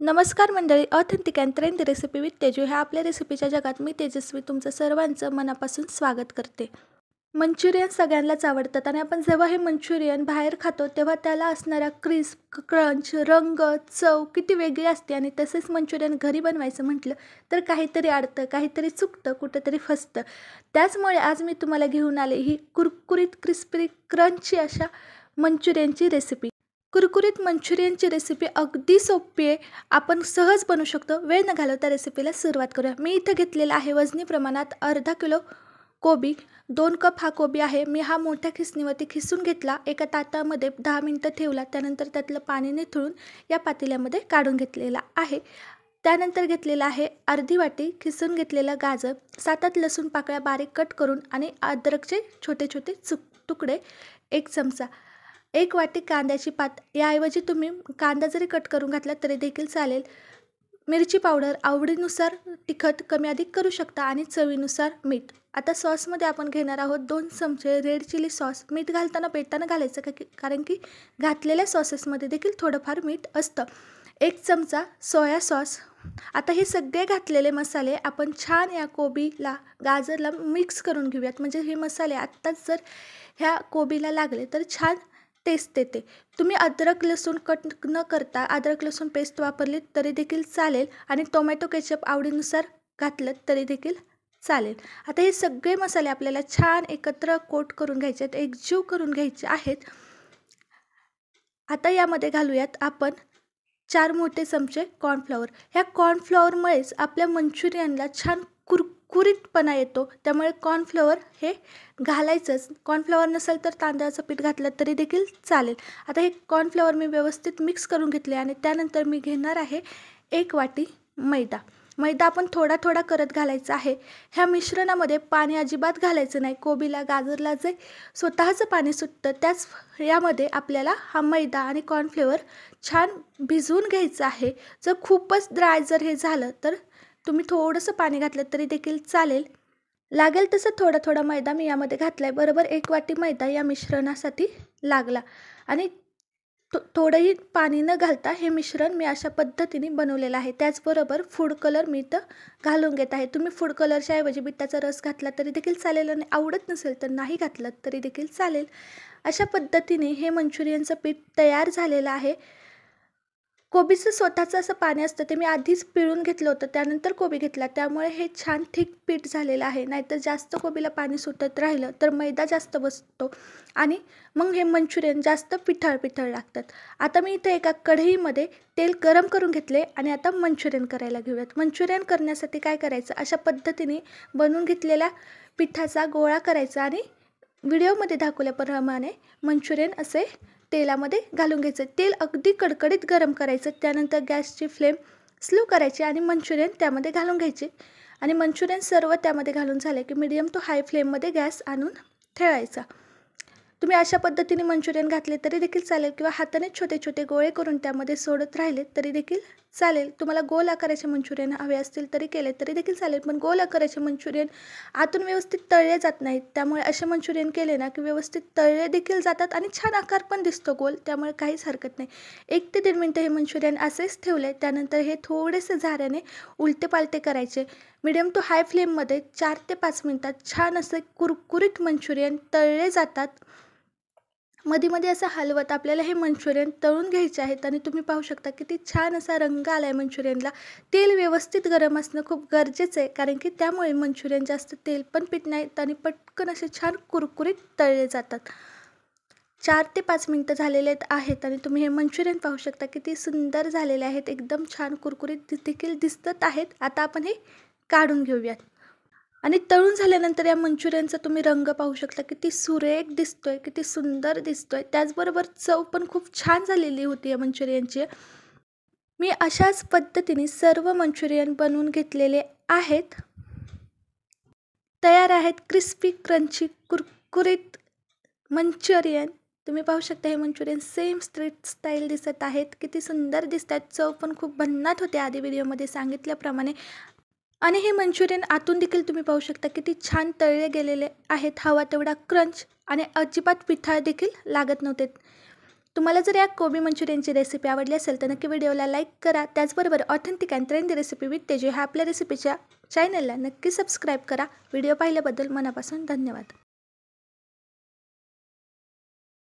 नमस्कार मंडळी, authentic and trendy recipe with Teju ह्या आपल्या रेसिपीच्या जगात मी तेजस्वी तुमचं सर्वांचं मनापासून स्वागत करते. मंचुरियन सगळ्यांनाच आवडतात आणि आपण जेव्हा हे मंचुरियन बाहेर खातो तेव्हा त्याला असणारा क्रिस्प, क्रंच, रंग, चव किती वेगळी असते आणि तसेच मंचुरियन घरी बनवायचं म्हटलं तर काहीतरी अडतं, काहीतरी चुकतं, कुठंतरी फसतं. त्याचमुळे आज मी तुम्हाला घेऊन आले ही कुरकुरीत, क्रिस्पी, क्रंची अशा मंचुरियनची रेसिपी. कुरकुरीत मंचुरियनची रेसिपी अगदी सोपी आहे. आपण सहज बनवू शकतो. वेळ न घालवता रेसिपीला सुरुवात करूया. मी इथं घेतलेला आहे वजनी प्रमाणात अर्धा किलो कोबी. 2 कप हा कोबी आहे. मी हा मोठ्या खिसणीवरती खिसून घेतला. एका ताटामध्ये 10 मिनटं ठेवला. त्यानंतर त्यातलं पाणी निथळून या पातेल्यामध्ये काढून घेतलेला आहे. त्यानंतर घेतलेला आहे अर्धी वाटी खिसून घेतलेलं गाजर, 7-8 लसूण पाकळ्या बारीक कट करून आणि अद्रकचे छोटे छोटे तुकडे 1 चमचा, 1 वाटी कांद्याची पात. याऐवजी तुम्ही कांदा जरी कट करून घातला तरी देखील चालेल. मिरची पावडर आवडीनुसार तिखट कमी अधिक करू शकता आणि चवीनुसार मीठ. आता सॉसमध्ये आपण घेणार आहोत 2 चमचे रेड चिली सॉस. मीठ घालताना पेटानं घालायचं कारण की घातलेल्या सॉसेसमध्ये देखील थोडंफार मीठ असतं. 1 चमचा सोया सॉस. आता हे सगळे घातलेले मसाले आपण छान या कोबीला, गाजरला मिक्स करून घेऊयात. म्हणजे हे मसाले आत्ताच जर ह्या कोबीला लागले तर छान टेस्ट येते. तुम्ही अद्रक लसूण कट न करता अद्रक लसूण पेस्ट वापरली तरी देखील चालेल आणि टोमॅटो केचप आवडीनुसार घातलं तरी देखील चालेल. आता हे सगळे मसाले आपल्याला छान एकत्र कोट करून घ्यायचे आहेत, एकजीव करून घ्यायचे आहेत. आता यामध्ये घालूयात आपण 4 मोठे चमचे कॉर्नफ्लॉवर. ह्या कॉर्नफ्लॉवरमुळेच आपल्या मंचुरियनला छान कुरकुरीतपणा येतो. त्यामुळे कॉर्नफ्लॉवर हे घालायचंच. कॉर्नफ्लॉवर नसेल तर तांदळाचं पीठ घातलं तरी देखील चालेल. आता हे कॉर्नफ्लॉवर मी व्यवस्थित मिक्स करून घेतले आणि त्यानंतर मी घेणार आहे 1 वाटी मैदा. मैदा आपण थोडा थोडा करत घालायचा आहे. ह्या मिश्रणामध्ये पाणी अजिबात घालायचं नाही. कोबीला, गाजरला जे स्वतःचं पाणी सुटतं त्याच यामध्ये आपल्याला हा मैदा आणि कॉर्नफ्लॉवर छान भिजवून घ्यायचं आहे. जर खूपच ड्राय जर हे झालं तर तुम्ही थोडंसं पाणी घातलं तरी देखील चालेल. लागेल तसं थोडा थोडा मैदा मी यामध्ये घातला आहे. बरोबर 1 वाटी मैदा या मिश्रणासाठी लागला आणि थोडंही पाणी न घालता हे मिश्रण मी अशा पद्धतीने बनवलेलं आहे. त्याचबरोबर फूड कलर मी इथं घालून घेत आहे. तुम्ही फूड कलरच्या ऐवजी बिटाचा रस घातला तरी देखील चालेल आणि आवडत नसेल तर नाही घातलं तरी देखील चालेल. अशा पद्धतीने हे मंचुरियनचं पीठ तयार झालेलं आहे. कोबीचं स्वतःचं असं पाणी असतं ते मी आधीच पिळून घेतलं होतं, त्यानंतर कोबी घेतला. त्यामुळे हे छान थिक पीठ झालेलं आहे. नाहीतर जास्त कोबीला पाणी सुटत राहिलं तर मैदा जास्त बसतो आणि मग हे मंचुरियन जास्त पिठळ लागतात. आता मी इथे एका कढईमध्ये तेल गरम करून घेतले आणि आता मंचुरियन करायला घेऊयात. मंचुरियन करण्यासाठी काय करायचं, अशा पद्धतीने बनवून घेतलेल्या पिठाचा गोळा करायचा आणि व्हिडिओमध्ये दाखवल्याप्रमाणे मंचुरियन असे तेलामध्ये घालून घ्यायचं. तेल अगदी कडकडीत गरम करायचं. त्यानंतर गॅसची फ्लेम स्लो करायची आणि मंचुरियन त्यामध्ये घालून घ्यायचे आणि मंचुरियन सर्व त्यामध्ये घालून झाले की मीडियम टू हाय फ्लेममध्ये गॅस आणून ठेवायचा. तुम्ही अशा पद्धतीने मंचुरियन घातले तरी देखील चालेल किंवा हाताने छोटे छोटे गोळे करून त्यामध्ये सोडत राहिले तरी देखील चालेल. तुम्हाला गोल आकाराचे मंचुरियन हवे असतील तरी केले तरी देखील चालेल. पण गोल आकाराचे मंचुरियन आतून व्यवस्थित तळले जात नाहीत. त्यामुळे असे मंचुरियन केले ना की व्यवस्थित तळले देखील जातात आणि छान आकार पण दिसतो गोल. त्यामुळे काहीच हरकत नाही. 1 ते 1.5 मिनटं हे मंचुरियन असेच ठेवले. त्यानंतर हे थोडेसे झाऱ्याने उलटे पालटे करायचे. मीडियम टू हाय फ्लेममध्ये 4 ते 5 मिनटात छान असे कुरकुरीत मंचुरियन तळले जातात. मध्ये असं हलवत आपल्याला हे मंचुरियन तळून घ्यायचे आहेत आणि तुम्ही पाहू शकता किती छान असा रंग आला आहे मंचुरियनला. तेल व्यवस्थित गरम असणं खूप गरजेचं आहे कारण की त्यामुळे मंचुरियन जास्त तेल पण पित नाहीत आणि पटकन असे छान कुरकुरीत तळले जातात. 4 ते 5 मिनटं झालेले आहेत आणि तुम्ही हे मंचुरियन पाहू शकता किती सुंदर झालेले आहेत. एकदम छान कुरकुरीत देखील दिसत आहेत. आता आपण हे काढून घेऊयात आणि तळून झाल्यानंतर या मंचुरियनचा तुम्ही रंग पाहू शकता किती सुरेख दिसतोय, किती सुंदर दिसतोय. त्याचबरोबर चव पण खूप छान झालेली होती या मंचुरियनची. मी अशाच पद्धतीने सर्व मंचुरियन बनवून घेतलेले आहेत. तयार आहेत क्रिस्पी क्रंची कुरकुरीत मंचुरियन. तुम्ही पाहू शकता हे मंचुरियन सेम स्ट्रीट स्टाईल दिसत आहेत. किती सुंदर दिसत आहेत. चव पण खूप भन्नाट होते आधी व्हिडिओमध्ये सांगितल्याप्रमाणे. आणि हे मंचुरियन आतून देखील तुम्ही पाहू शकता किती छान तळले गेलेले आहेत. हवा तेवढा क्रंच आणि अजिबात पिठाळ देखील लागत नव्हते. तुम्हाला जर या कोबी मंचुरियनची रेसिपी आवडली असेल तर नक्की व्हिडिओला लाईक करा. त्याचबरोबर authentic and trendy recipe with Teju ह्या आपल्या रेसिपीच्या चॅनलला नक्की सबस्क्राईब करा. व्हिडिओ पाहिल्याबद्दल मनापासून धन्यवाद.